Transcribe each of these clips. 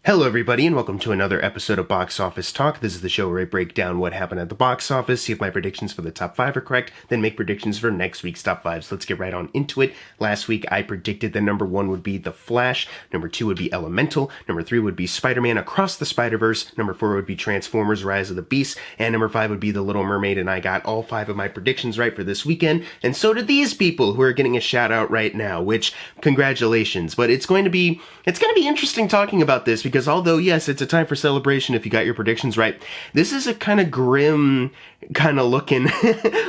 Hello, everybody, and welcome to another episode of Box Office Talk. This is the show where I break down what happened at the box office, see if my predictions for the top 5 are correct, then make predictions for next week's top 5. So let's get right on into it. Last week, I predicted that number 1 would be The Flash, number 2 would be Elemental, number 3 would be Spider-Man Across the Spider-Verse, number 4 would be Transformers Rise of the Beast, and number 5 would be The Little Mermaid, and I got all 5 of my predictions right for this weekend, and so did these people who are getting a shout out right now, which, congratulations. But it's going to be interesting talking about this, because although, yes, it's a time for celebration if you got your predictions right, this is a kind of grim kind of looking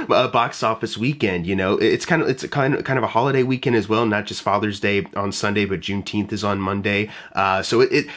box office weekend. It's kind of a holiday weekend as well, not just Father's Day on Sunday, but Juneteenth is on Monday. So it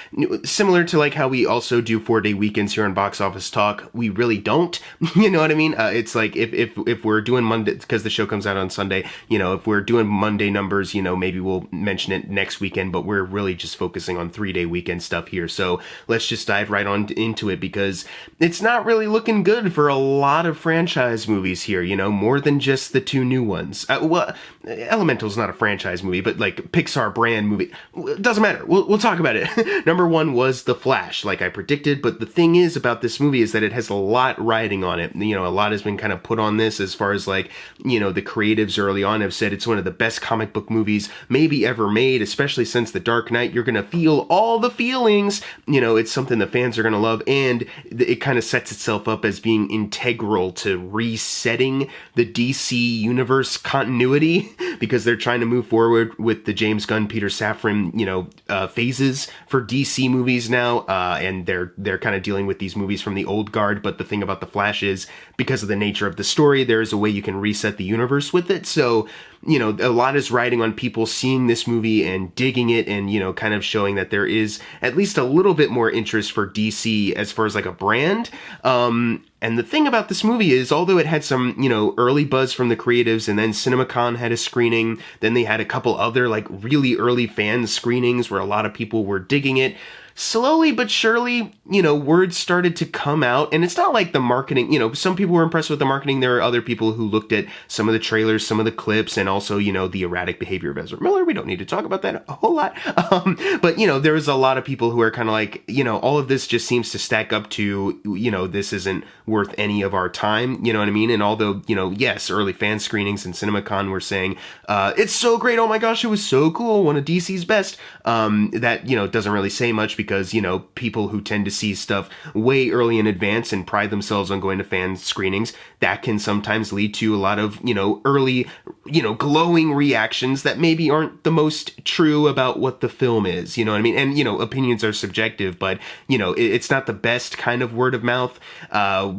similar to like how we also do 4-day weekends here on Box Office Talk, we really don't. You know what I mean? It's like if we're doing Monday, because the show comes out on Sunday, if we're doing Monday numbers, maybe we'll mention it next weekend, but we're really just focusing on 3-day weekend stuff here. So let's just dive right on into it, because it's not really looking good for a lot of franchise movies here, more than just the 2 new ones. Well, Elemental's not a franchise movie, but like Pixar brand movie. It doesn't matter. We'll talk about it. Number 1 was The Flash, like I predicted, but the thing is about this movie is that it has a lot riding on it. A lot has been kind of put on this as far as like, the creatives early on have said it's one of the best comic book movies maybe ever made, especially since The Dark Knight. You're going to feel all the feelings. It's something the fans are going to love, and it kind of sets itself up as being integral to resetting the DC universe continuity, because they're trying to move forward with the James Gunn, Peter Safran, phases for DC movies now, and they're kind of dealing with these movies from the old guard. But the thing about The Flash is, because of the nature of the story, there is a way you can reset the universe with it. So, a lot is riding on people seeing this movie and digging it, and, kind of showing that there is at least a little bit more interest for DC as far as like a brand. And the thing about this movie is, although it had some, early buzz from the creatives, and then CinemaCon had a screening, then they had a couple other like really early fan screenings where a lot of people were digging it. Slowly but surely, words started to come out, and it's not like the marketing, some people were impressed with the marketing. There are other people who looked at some of the trailers, some of the clips, and also, the erratic behavior of Ezra Miller. We don't need to talk about that a whole lot. But, there was a lot of people who are kind of like, all of this just seems to stack up to, this isn't worth any of our time, you know what I mean? And although, yes, early fan screenings and CinemaCon were saying, it's so great, oh my gosh, it was so cool, one of DC's best, that, doesn't really say much, because, people who tend to see stuff way early in advance and pride themselves on going to fan screenings, that can sometimes lead to a lot of, early, glowing reactions that maybe aren't the most true about what the film is, you know what I mean? And, opinions are subjective, but, it's not the best kind of word of mouth,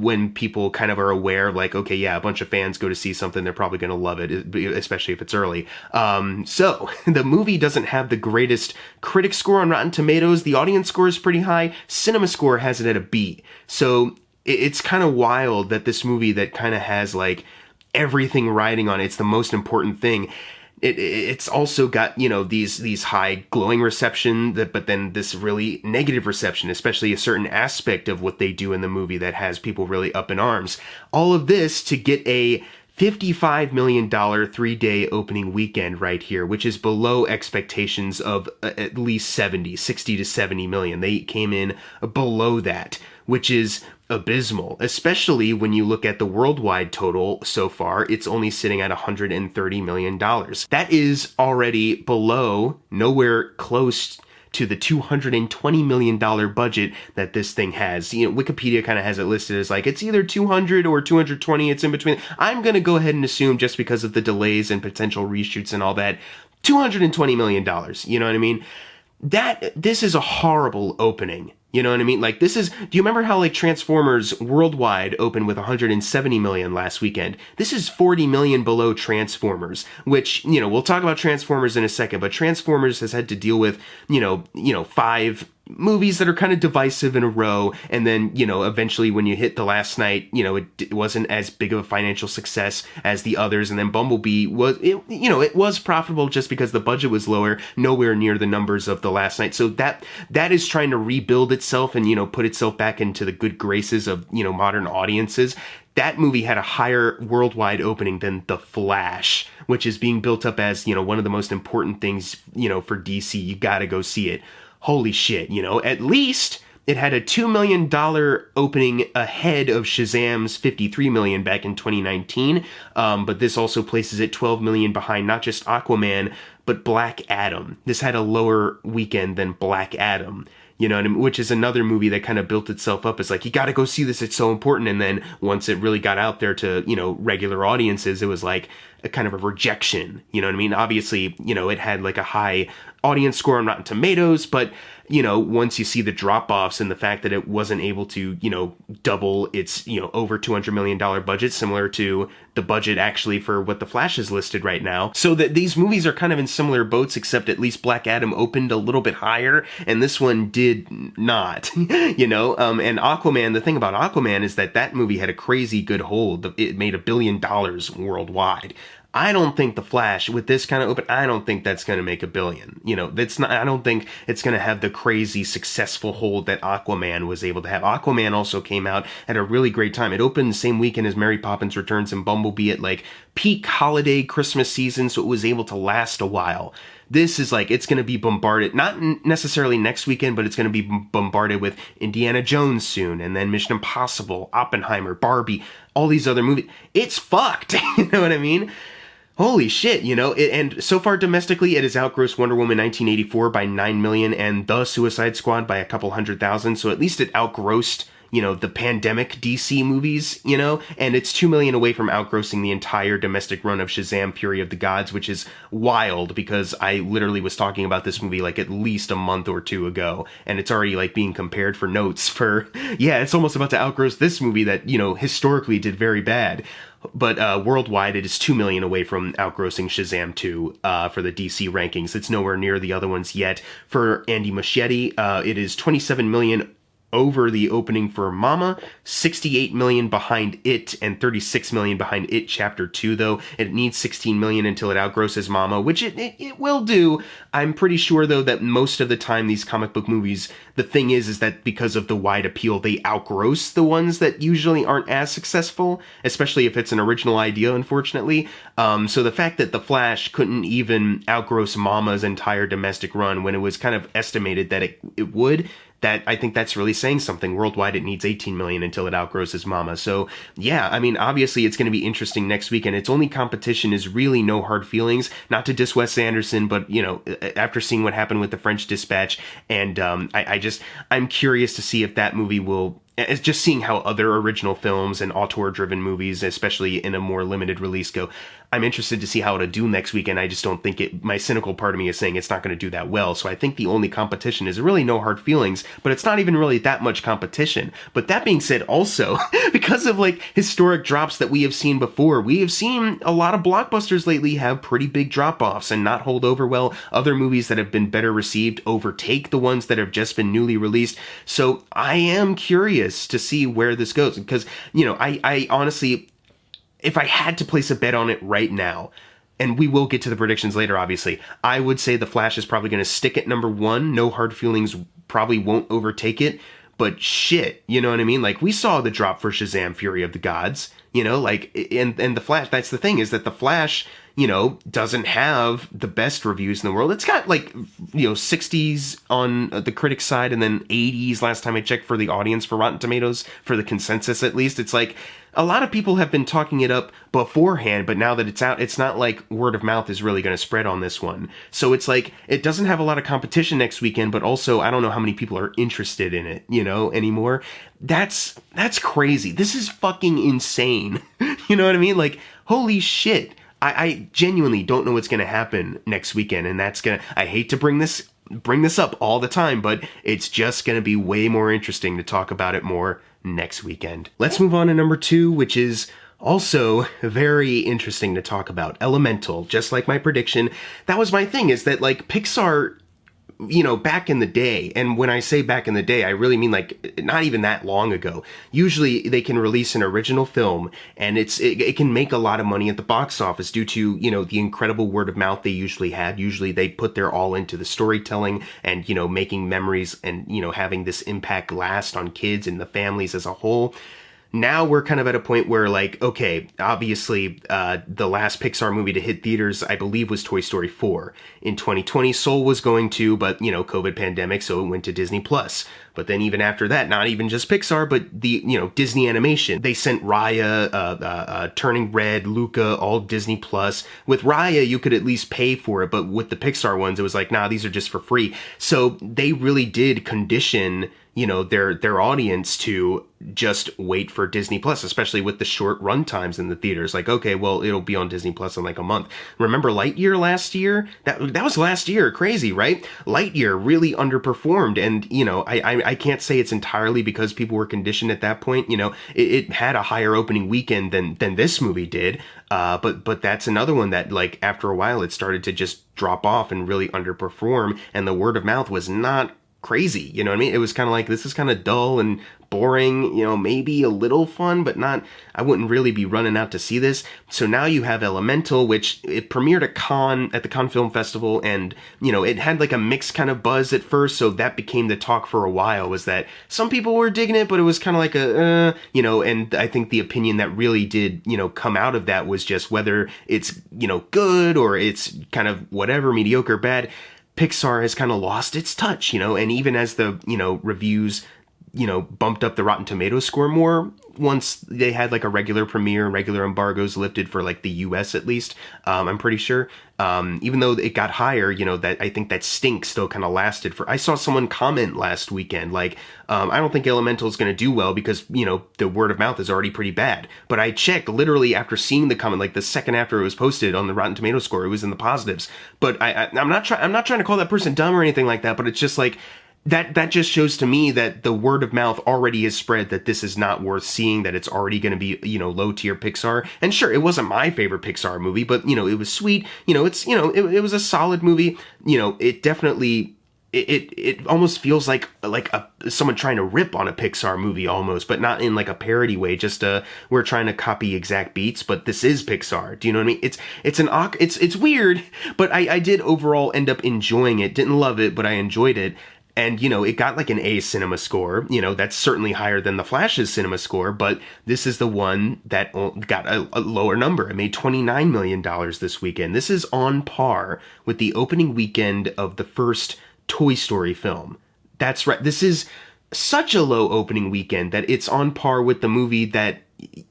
when people kind of are aware, like, okay, yeah, a bunch of fans go to see something, they're probably going to love it, especially if it's early. So the movie doesn't have the greatest critic score on Rotten Tomatoes. The audience score is pretty high. Cinema Score has it at a B. So it's kind of wild that this movie that kind of has like everything riding on it's the most important thing. It's also got, these high glowing reception, but then this really negative reception, especially a certain aspect of what they do in the movie that has people really up in arms. All of this to get a $55 million 3-day opening weekend right here, which is below expectations of at least 60 to 70 million. They came in below that, which is abysmal, especially when you look at the worldwide total so far. It's only sitting at $130 million. That is already below, nowhere close to the $220 million budget that this thing has. Wikipedia kind of has it listed as like, it's either 200 or 220, it's in between. I'm going to go ahead and assume, just because of the delays and potential reshoots and all that, $220 million, you know what I mean? This is a horrible opening. You know what I mean? Like, do you remember how like Transformers worldwide opened with 170 million last weekend? This is 40 million below Transformers, which, we'll talk about Transformers in a second, but Transformers has had to deal with, 5 movies that are kind of divisive in a row, and then, eventually when you hit The Last Night, it wasn't as big of a financial success as the others, and then Bumblebee it was profitable just because the budget was lower, nowhere near the numbers of The Last Night. So that is trying to rebuild itself and, put itself back into the good graces of, modern audiences. That movie had a higher worldwide opening than The Flash, which is being built up as, one of the most important things, for DC. You gotta go see it. holy shit, at least it had a $2 million opening ahead of Shazam's $53 million back in 2019, but this also places it $12 million behind not just Aquaman, but Black Adam. This had a lower weekend than Black Adam. You know what I mean? Which is another movie that kind of built itself up as like, you gotta go see this, it's so important. And then once it really got out there to, regular audiences, it was like a kind of a rejection. You know what I mean? Obviously, it had like a high audience score on Rotten Tomatoes, but, once you see the drop-offs and the fact that it wasn't able to, double its, over $200 million budget, similar to the budget actually for what The Flash is listed right now. So that these movies are kind of in similar boats, except at least Black Adam opened a little bit higher, and this one did not, And Aquaman, the thing about Aquaman is that movie had a crazy good hold. It made $1 billion worldwide. I don't think The Flash, with this kind of open, I don't think that's going to make $1 billion. I don't think it's going to have the crazy successful hold that Aquaman was able to have. Aquaman also came out at a really great time. It opened the same weekend as Mary Poppins Returns and Bumblebee at like peak holiday Christmas season, so it was able to last a while. This is like, it's going to be bombarded, not necessarily next weekend, but it's going to be bombarded with Indiana Jones soon, and then Mission Impossible, Oppenheimer, Barbie, all these other movies. It's fucked, you know what I mean? Holy shit, and so far domestically, it has outgrossed Wonder Woman 1984 by $9 million and The Suicide Squad by a couple 100,000, so at least it outgrossed, the pandemic DC movies, and it's $2 million away from outgrossing the entire domestic run of Shazam! Fury of the Gods, which is wild because I literally was talking about this movie like at least a month or two ago, and it's already like being compared for notes for, it's almost about to outgross this movie that, historically did very bad. But worldwide, it is $2 million away from outgrossing Shazam 2 for the DC rankings. It's nowhere near the other ones yet. For Andy Muschietti, it is $27 million over the opening for Mama, $68 million behind It, and $36 million behind It Chapter 2, though. It needs $16 million until it outgrosses Mama, which it will do. I'm pretty sure, though, that most of the time these comic book movies, the thing is that because of the wide appeal, they outgross the ones that usually aren't as successful, especially if it's an original idea, unfortunately. So the fact that The Flash couldn't even outgross Mama's entire domestic run when it was kind of estimated that it would, that I think that's really saying something. Worldwide, it needs $18 million until it outgrosses Mama. So, yeah, I mean, obviously it's going to be interesting next week, and its only competition is really No Hard Feelings. Not to diss Wes Anderson, but, after seeing what happened with The French Dispatch, and I'm curious to see if that movie will... It's just seeing how other original films and auteur-driven movies, especially in a more limited release, go. I'm interested to see how it'll do next week, and I just don't think my cynical part of me is saying it's not going to do that well. So I think the only competition is really No Hard Feelings, but it's not even really that much competition. But that being said, also, because of like historic drops that we have seen before, we have seen a lot of blockbusters lately have pretty big drop-offs and not hold over well. Other movies that have been better received overtake the ones that have just been newly released. So I am curious to see where this goes, because, I honestly, if I had to place a bet on it right now, and we will get to the predictions later, obviously, I would say The Flash is probably going to stick at number one. No Hard Feelings probably won't overtake it, but shit, you know what I mean? Like, we saw the drop for Shazam! Fury of the Gods, and The Flash, that's the thing, is that The Flash, doesn't have the best reviews in the world. It's got 60s on the critic side and then 80s last time I checked for the audience for Rotten Tomatoes, for the consensus at least. It's like a lot of people have been talking it up beforehand, but now that it's out, it's not like word of mouth is really going to spread on this one. So it's like, it doesn't have a lot of competition next weekend, but also I don't know how many people are interested in it, anymore. That's crazy. This is fucking insane. You know what I mean? Like, holy shit. I genuinely don't know what's going to happen next weekend, and I hate to bring this up all the time, but it's just going to be way more interesting to talk about it more next weekend. Let's move on to number 2, which is also very interesting to talk about. Elemental, just like my prediction. That was my thing, is that like Pixar, back in the day, and when I say back in the day, I really mean like not even that long ago. Usually they can release an original film and it can make a lot of money at the box office due to, the incredible word of mouth they usually have. Usually they put their all into the storytelling and, making memories and, having this impact last on kids and the families as a whole. Now we're kind of at a point where, like, okay, obviously, the last Pixar movie to hit theaters, I believe, was Toy Story 4. In 2020, Soul was going to, but, you know, COVID pandemic, so it went to Disney Plus. But then even after that, not even just Pixar, but the, you know, Disney Animation. They sent Raya, Turning Red, Luca, all Disney Plus. With Raya, you could at least pay for it, but with the Pixar ones, it was like, nah, these are just for free. So they really did condition, you know, their audience to just wait for Disney Plus, especially with the short run times in the theaters. Like, okay, well, it'll be on Disney Plus in like a month. Remember Lightyear last year? That was last year. Crazy, right? Lightyear really underperformed, and, you know, I can't say it's entirely because people were conditioned at that point. You know, it had a higher opening weekend than this movie did. But that's another one that, like, after a while, it started to just drop off and really underperform, and the word of mouth was not crazy, you know what I mean? It was kind of like, this is kind of dull and boring, you know, maybe a little fun, but not, I wouldn't really be running out to see this. So now you have Elemental, which it premiered at the Cannes Film Festival, and, you know, it had like a mixed kind of buzz at first, so that became the talk for a while, was that some people were digging it, but it was kind of like you know, and I think the opinion that really did, you know, come out of that was just whether it's, you know, good or it's kind of whatever, mediocre, bad. Pixar has kind of lost its touch, you know, and even as the, you know, reviews, you know, bumped up the Rotten Tomatoes score more, once they had like a regular premiere, regular embargoes lifted for like the US at least, I'm pretty sure, even though it got higher, you know, that I think that stink still kind of lasted for, I saw someone comment last weekend, like, I don't think Elemental is going to do well because, you know, the word of mouth is already pretty bad. But I checked literally after seeing the comment, like the second after it was posted on the Rotten Tomatoes score, it was in the positives. But I'm not trying to call that person dumb or anything like that, but it's just like, that just shows to me that the word of mouth already is spread that this is not worth seeing, that it's already going to be, you know, low tier Pixar. And sure, it wasn't my favorite Pixar movie, but, you know, it was sweet. You know, it's, you know, it was a solid movie. You know, it definitely, it almost feels like someone trying to rip on a Pixar movie almost, but not in like a parody way. Just we're trying to copy exact beats, but this is Pixar. Do you know what I mean? It's weird, but I did overall end up enjoying it. Didn't love it, but I enjoyed it. And, you know, it got like an A cinema score. You know, that's certainly higher than The Flash's cinema score, but this is the one that got a lower number. It made $29 million this weekend. This is on par with the opening weekend of the first Toy Story film. That's right. This is such a low opening weekend that it's on par with the movie that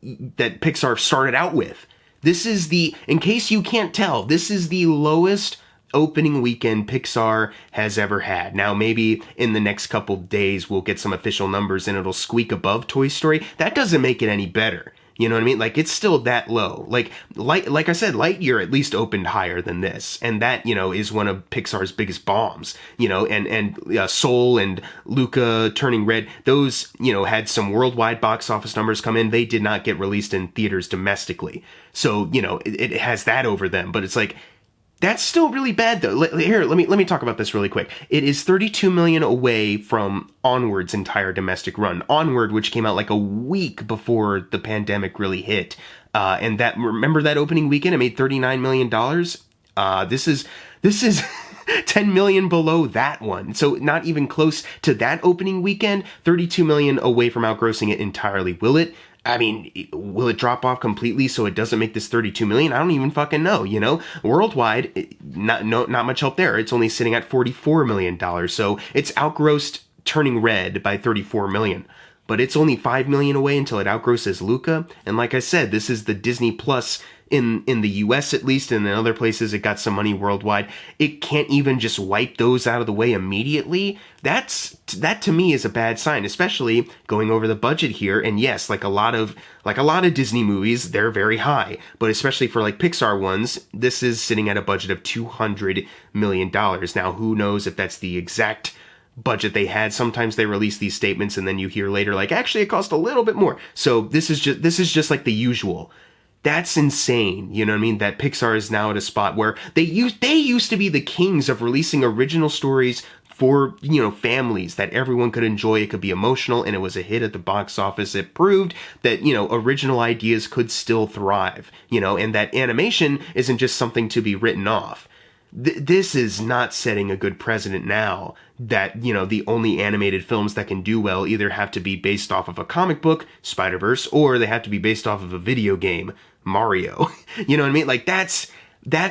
Pixar started out with. This is in case you can't tell, this is the lowest opening weekend Pixar has ever had. Now, maybe in the next couple days we'll get some official numbers and it'll squeak above Toy Story. That doesn't make it any better. You know what I mean? Like, it's still that low. Like I said, Lightyear at least opened higher than this. And that, you know, is one of Pixar's biggest bombs. You know, and Soul and Luca, Turning Red, those, you know, had some worldwide box office numbers come in. They did not get released in theaters domestically. So, you know, it has that over them. But it's like, that's still really bad, though. Here, let me talk about this really quick. It is $32 million away from Onward's entire domestic run. Onward, which came out like a week before the pandemic really hit, and remember that opening weekend? It made $39 million. This is $10 million below that one. So not even close to that opening weekend. $32 million away from outgrossing it entirely. Will it? I mean, will it drop off completely so it doesn't make this $32 million? I don't even fucking know, you know? Worldwide, not much help there. It's only sitting at $44 million. So it's outgrossed Turning Red by $34 million. But it's only $5 million away until it outgrosses Luca. And like I said, this is the Disney Plus in the US at least, and in other places it got some money worldwide. It can't even just wipe those out of the way immediately. That to me is a bad sign, especially going over the budget here. And yes, like a lot of Disney movies, they're very high, but especially for like Pixar ones, this is sitting at a budget of $200 million. Now, who knows if that's the exact budget they had. Sometimes they release these statements and then you hear later like, actually it cost a little bit more. So this is just like the usual. That's insane, you know what I mean? That Pixar is now at a spot where they used to be the kings of releasing original stories for, you know, families that everyone could enjoy. It could be emotional, and it was a hit at the box office. It proved that, you know, original ideas could still thrive, you know, and that animation isn't just something to be written off. this is not setting a good precedent now that, the only animated films that can do well either have to be based off of a comic book, Spider-Verse, or they have to be based off of a video game, Mario. You know what I mean? Like, that's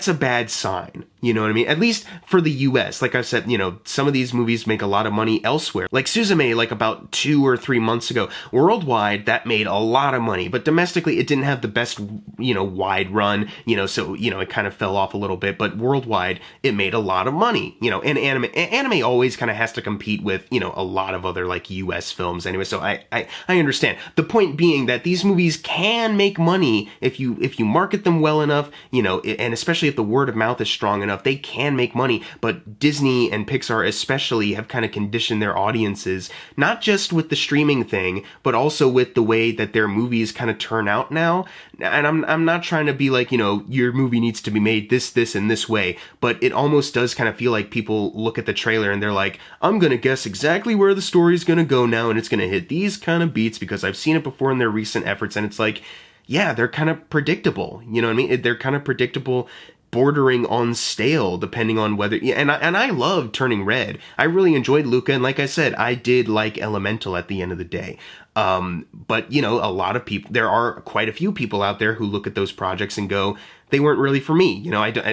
a bad sign. You know what I mean? At least for the US. Like I said, some of these movies make a lot of money elsewhere. Like Suzume, like about 2 or 3 months ago. Worldwide, that made a lot of money. But domestically, it didn't have the best, wide run. So, it kind of fell off a little bit. But worldwide, it made a lot of money. And anime always kind of has to compete with, a lot of other, like, US films anyway. So I understand. The point being that these movies can make money if you market them well enough, and especially if the word of mouth is strong enough, they can make money. But Disney and Pixar especially have kind of conditioned their audiences, not just with the streaming thing, but also with the way that their movies kind of turn out now. And I'm not trying to be like, your movie needs to be made this, and this way, but it almost does kind of feel like people look at the trailer and they're like, I'm going to guess exactly where the story's going to go now, and it's going to hit these kind of beats because I've seen it before in their recent efforts. And it's like, yeah, they're kind of predictable. You know what I mean? They're kind of predictable, bordering on stale, depending on whether. Yeah, and I love Turning Red. I really enjoyed Luca, and like I said, I did like Elemental at the end of the day. But a lot of people, there are quite a few people out there who look at those projects and go, they weren't really for me.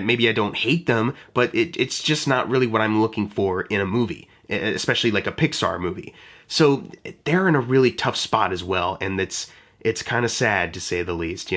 Maybe I don't hate them, but it's just not really what I'm looking for in a movie, especially like a Pixar movie. So they're in a really tough spot as well, and it's kind of sad to say the least,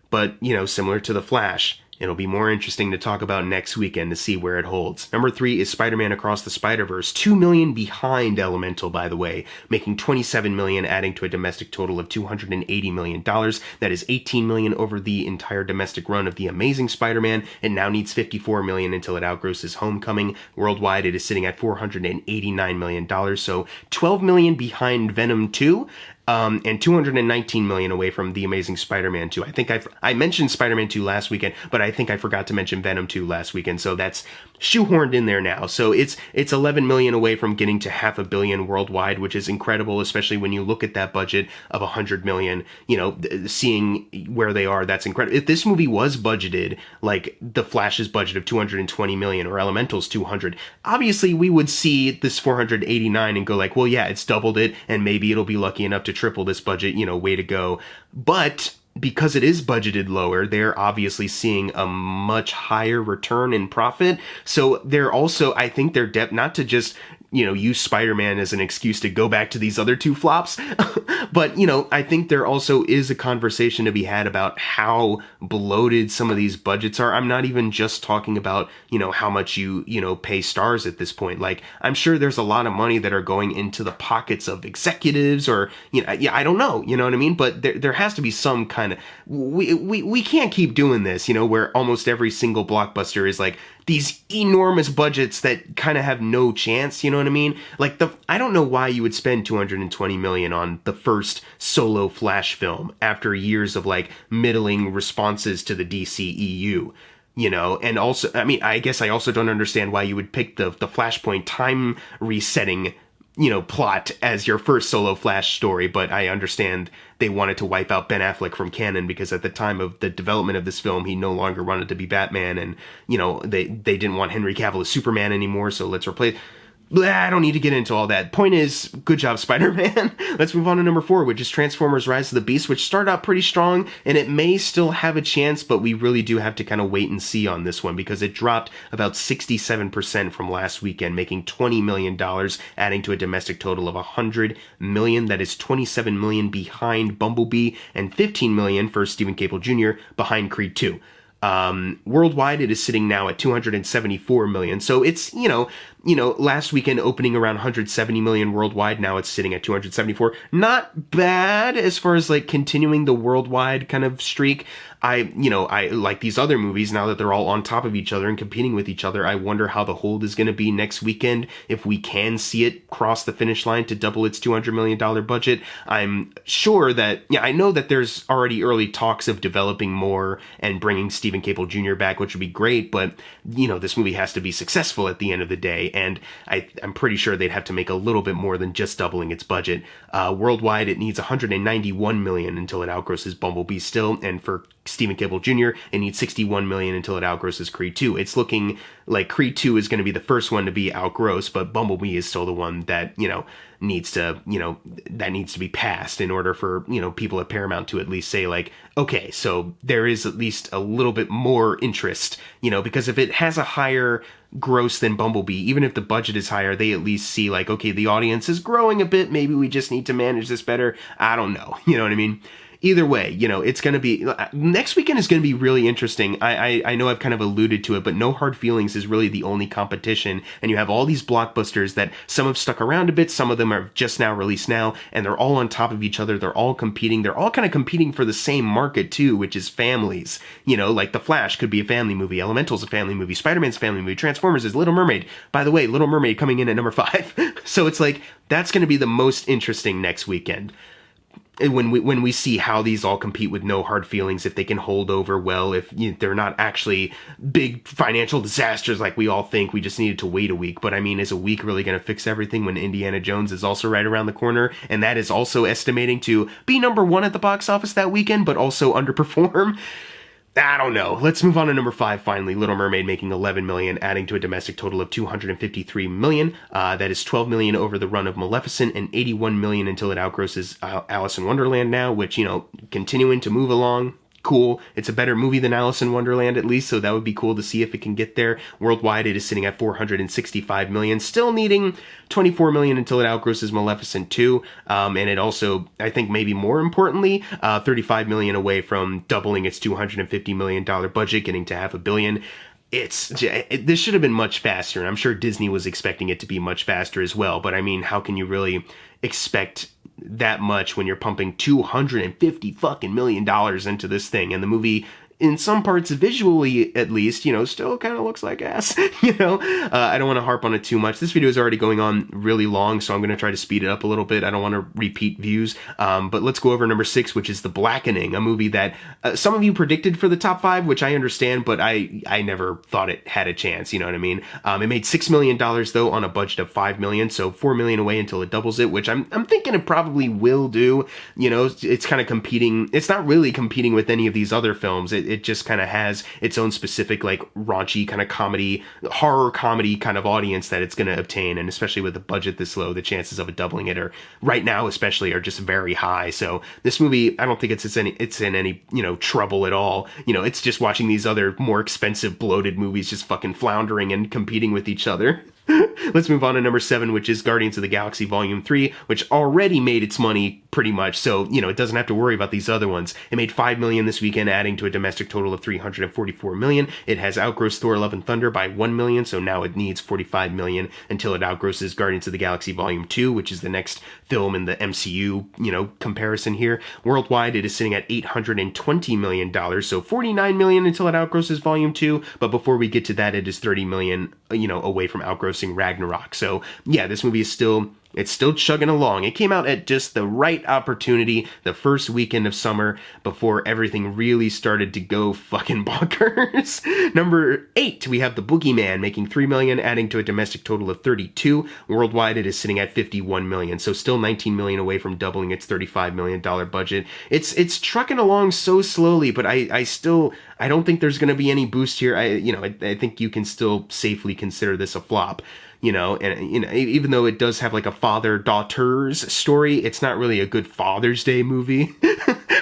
But, similar to The Flash, it'll be more interesting to talk about next weekend to see where it holds. Number 3 is Spider-Man Across the Spider-Verse, $2 million behind Elemental, by the way, making $27 million, adding to a domestic total of $280 million. That is $18 million over the entire domestic run of The Amazing Spider-Man. It now needs $54 million until it outgrosses Homecoming. Worldwide, it is sitting at $489 million, so $12 million behind Venom 2. And $219 million away from The Amazing Spider-Man 2. I think I mentioned Spider-Man 2 last weekend, but I think I forgot to mention Venom 2 last weekend, so that's shoehorned in there now. So it's $11 million away from getting to $500 million worldwide, which is incredible, especially when you look at that budget of $100 million. Seeing where they are, that's incredible. If this movie was budgeted like The Flash's budget of $220 million or Elemental's $200, obviously we would see this $489 and go like, well, yeah, it's doubled it, and maybe it'll be lucky enough to triple this budget, way to go. But because it is budgeted lower, they're obviously seeing a much higher return in profit. So they're also, I think they're not to just, use Spider-Man as an excuse to go back to these other 2 flops. But, I think there also is a conversation to be had about how bloated some of these budgets are. I'm not even just talking about, how much you pay stars at this point. Like, I'm sure there's a lot of money that are going into the pockets of executives or, I don't know, you know what I mean? But there has to be some kind of, we can't keep doing this, where almost every single blockbuster is like, these enormous budgets that kind of have no chance, you know what I mean? Like, I don't know why you would spend $220 million on the first solo Flash film after years of, like, middling responses to the DCEU, And also, I mean, I guess I also don't understand why you would pick the Flashpoint time resetting, plot as your first solo Flash story, but I understand they wanted to wipe out Ben Affleck from canon because at the time of the development of this film, he no longer wanted to be Batman, and, they didn't want Henry Cavill as Superman anymore, so let's replace. I don't need to get into all that. Point is, good job, Spider-Man. Let's move on to number 4, which is Transformers Rise of the Beast, which started out pretty strong, and it may still have a chance, but we really do have to kind of wait and see on this one, because it dropped about 67% from last weekend, making $20 million, adding to a domestic total of $100 million. That is $27 million behind Bumblebee, and $15 million for Stephen Cable Jr. behind Creed 2. Worldwide, it is sitting now at $274 million. So it's, last weekend opening around 170 million worldwide. Now it's sitting at 274. Not bad as far as like continuing the worldwide kind of streak. I like these other movies now that they're all on top of each other and competing with each other. I wonder how the hold is going to be next weekend. If we can see it cross the finish line to double its $200 million budget. I'm sure that, I know that there's already early talks of developing more and bringing Stephen Cable Jr. back, which would be great. But, this movie has to be successful at the end of the day. And I'm pretty sure they'd have to make a little bit more than just doubling its budget. Worldwide, it needs $191 million until it outgrosses Bumblebee still. And for Stephen Cable Jr. It needs 61 million until it outgrosses Creed 2. It's looking like Creed 2 is going to be the first one to be outgrossed, but Bumblebee is still the one that, needs to be passed in order for, people at Paramount to at least say, like, okay, so there is at least a little bit more interest, because if it has a higher gross than Bumblebee, even if the budget is higher, they at least see, like, okay, the audience is growing a bit, maybe we just need to manage this better. I don't know. You know what I mean? Either way, it's going to be, next weekend is going to be really interesting. I know I've kind of alluded to it, but No Hard Feelings is really the only competition, and you have all these blockbusters that some have stuck around a bit, some of them are just now released now, and they're all on top of each other, they're all competing, they're all kind of competing for the same market too, which is families. Like The Flash could be a family movie, Elemental's a family movie, Spider-Man's a family movie, Transformers is Little Mermaid. By the way, Little Mermaid coming in at number 5. So it's like, that's going to be the most interesting next weekend. When we see how these all compete with No Hard Feelings, if they can hold over well, if they're not actually big financial disasters like we all think, we just needed to wait a week. But I mean, is a week really going to fix everything when Indiana Jones is also right around the corner? And that is also estimating to be number 1 at the box office that weekend, but also underperform? I don't know. Let's move on to number 5, finally. Little Mermaid making 11 million, adding to a domestic total of 253 million. That is 12 million over the run of Maleficent and 81 million until it outgrosses Alice in Wonderland now, which, continuing to move along. Cool. It's a better movie than Alice in Wonderland, at least, so that would be cool to see if it can get there. Worldwide, it is sitting at 465 million, still needing 24 million until it outgrosses Maleficent 2, and it also, I think maybe more importantly, 35 million away from doubling its $250 million budget, getting to $500 million. This should have been much faster, and I'm sure Disney was expecting it to be much faster as well, but I mean, how can you really expect that much when you're pumping $250 fucking million into this thing, and the movie, in some parts visually at least, still kind of looks like ass, I don't want to harp on it too much. This video is already going on really long, so I'm going to try to speed it up a little bit. I don't want to repeat views, but let's go over number 6, which is The Blackening, a movie that some of you predicted for the top 5, which I understand, but I never thought it had a chance, you know what I mean? It made $6 million, though, on a budget of $5 million, so $4 million away until it doubles it, which I'm thinking it probably will do. It's kind of competing, it's not really competing with any of these other films. It just kind of has its own specific, like, raunchy kind of comedy, horror comedy kind of audience that it's going to obtain, and especially with the budget this low, the chances of it doubling it are, right now especially, are just very high. So this movie, I don't think it's in any trouble at all. It's just watching these other more expensive, bloated movies just fucking floundering and competing with each other. Let's move on to number 7, which is Guardians of the Galaxy Volume 3, which already made its money pretty much, so, it doesn't have to worry about these other ones. It made $5 million this weekend, adding to a domestic total of $344 million. It has outgrossed Thor: Love and Thunder by $1 million, so now it needs $45 million until it outgrosses Guardians of the Galaxy Volume 2, which is the next film in the MCU, comparison here. Worldwide, it is sitting at $820 million, so $49 million until it outgrosses Volume 2, but before we get to that, it is $30 million, away from outgrossing Ragnarok. So yeah, this movie is still chugging along. It came out at just the right opportunity, the first weekend of summer, before everything really started to go fucking bonkers. Number 8, we have The Boogeyman, making $3 million, adding to a domestic total of 32. Worldwide, it is sitting at 51 million, so still 19 million away from doubling its $35 million budget. It's trucking along so slowly, but I don't think there's going to be any boost here. I think you can still safely consider this a flop. Even though it does have like a father-daughter's story, it's not really a good Father's Day movie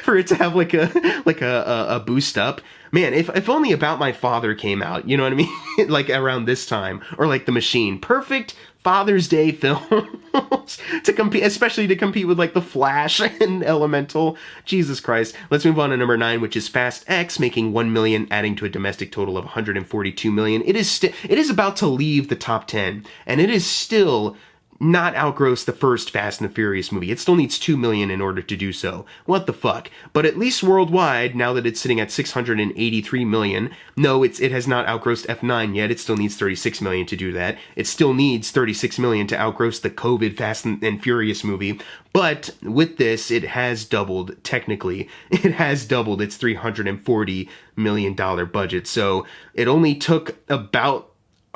for it to have like a boost up. Man, if only About My Father came out, you know what I mean? Like around this time, or like The Machine. Perfect Father's Day films to compete, especially to compete with like The Flash and Elemental. Jesus Christ. Let's move on to number 9, which is Fast X, making $1 million, adding to a domestic total of $142 million. It is about to leave the top 10, and it is still not outgross the first Fast and the Furious movie. It still needs 2 million in order to do so. What the fuck? But at least worldwide, now that it's sitting at 683 million, no, it has not outgrossed F9 yet. It still needs 36 million to do that. It still needs 36 million to outgross the COVID Fast and Furious movie. But with this, it has doubled, technically. It has doubled its $340 million budget. So it only took about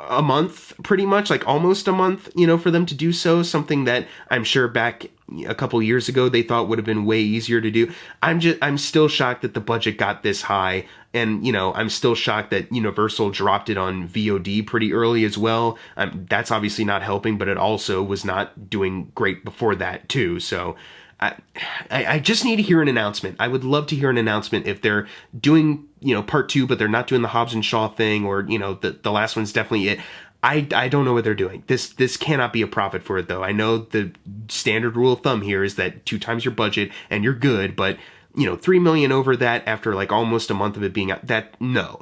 a month, pretty much, like almost a month, for them to do so, something that I'm sure back a couple years ago they thought would have been way easier to do. I'm still shocked that the budget got this high. And, I'm still shocked that Universal dropped it on VOD pretty early as well. That's obviously not helping, but it also was not doing great before that too. So I just need to hear an announcement. I would love to hear an announcement if they're doing, part 2, but they're not doing the Hobbs and Shaw thing, or, the last one's definitely it. I don't know what they're doing. This cannot be a profit for it, though. I know the standard rule of thumb here is that 2 times your budget and you're good, but, $3 million over that after like almost a month of it being out, no.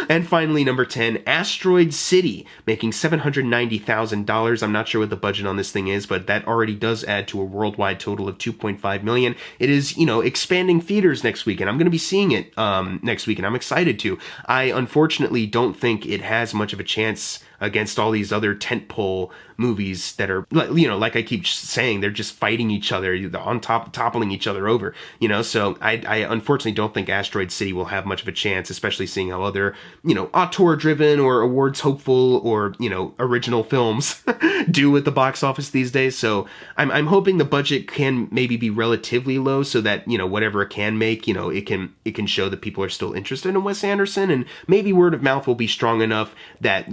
And finally, number 10, Asteroid City, making $790,000. I'm not sure what the budget on this thing is, but that already does add to a worldwide total of $2.5 million. It is, expanding theaters next week, and I'm going to be seeing it next week, and I'm excited to. I unfortunately don't think it has much of a chance against all these other tentpole movies that are, like I keep saying, they're just fighting each other, toppling each other over, so I unfortunately don't think Asteroid City will have much of a chance, especially seeing how other, auteur-driven or awards-hopeful or, original films do at the box office these days. So I'm hoping the budget can maybe be relatively low so that, whatever it can make, it can show that people are still interested in Wes Anderson, and maybe word of mouth will be strong enough that,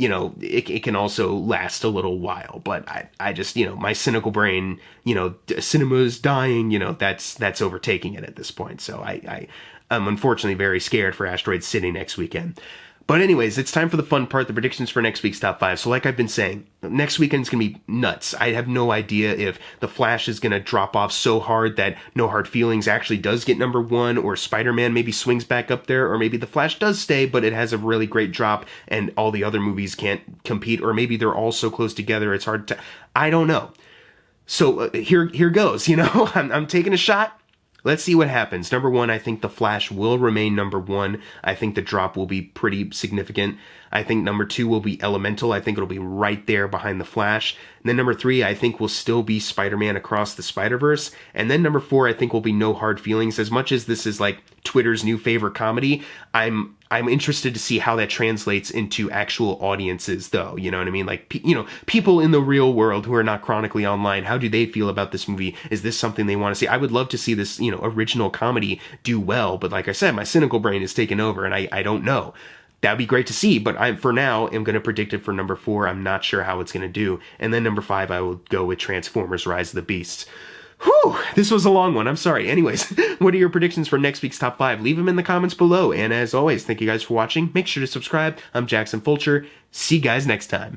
it can also last a little while. But I just, my cynical brain, cinema is dying, that's overtaking it at this point. So I'm unfortunately very scared for Asteroid City next weekend. But anyways, it's time for the fun part, the predictions for next week's top 5. So like I've been saying, next weekend's going to be nuts. I have no idea if The Flash is going to drop off so hard that No Hard Feelings actually does get number 1, or Spider-Man maybe swings back up there, or maybe The Flash does stay, but it has a really great drop and all the other movies can't compete, or maybe they're all so close together it's hard to... I don't know. So here goes, I'm taking a shot. Let's see what happens. Number 1, I think The Flash will remain number 1. I think the drop will be pretty significant. I think number 2 will be Elemental. I think it'll be right there behind The Flash. And then number 3, I think will still be Spider-Man Across the Spider-Verse. And then number 4, I think will be No Hard Feelings. As much as this is like Twitter's new favorite comedy, I'm interested to see how that translates into actual audiences, though. You know what I mean? Like, people in the real world who are not chronically online, how do they feel about this movie? Is this something they want to see? I would love to see this, original comedy do well. But like I said, my cynical brain is taken over, and I don't know. That'd be great to see, but for now, I'm going to predict it for number 4. I'm not sure how it's going to do. And then number 5, I will go with Transformers Rise of the Beasts. Whew, this was a long one. I'm sorry. Anyways, what are your predictions for next week's top 5? Leave them in the comments below. And as always, thank you guys for watching. Make sure to subscribe. I'm Jackson Fulcher. See you guys next time.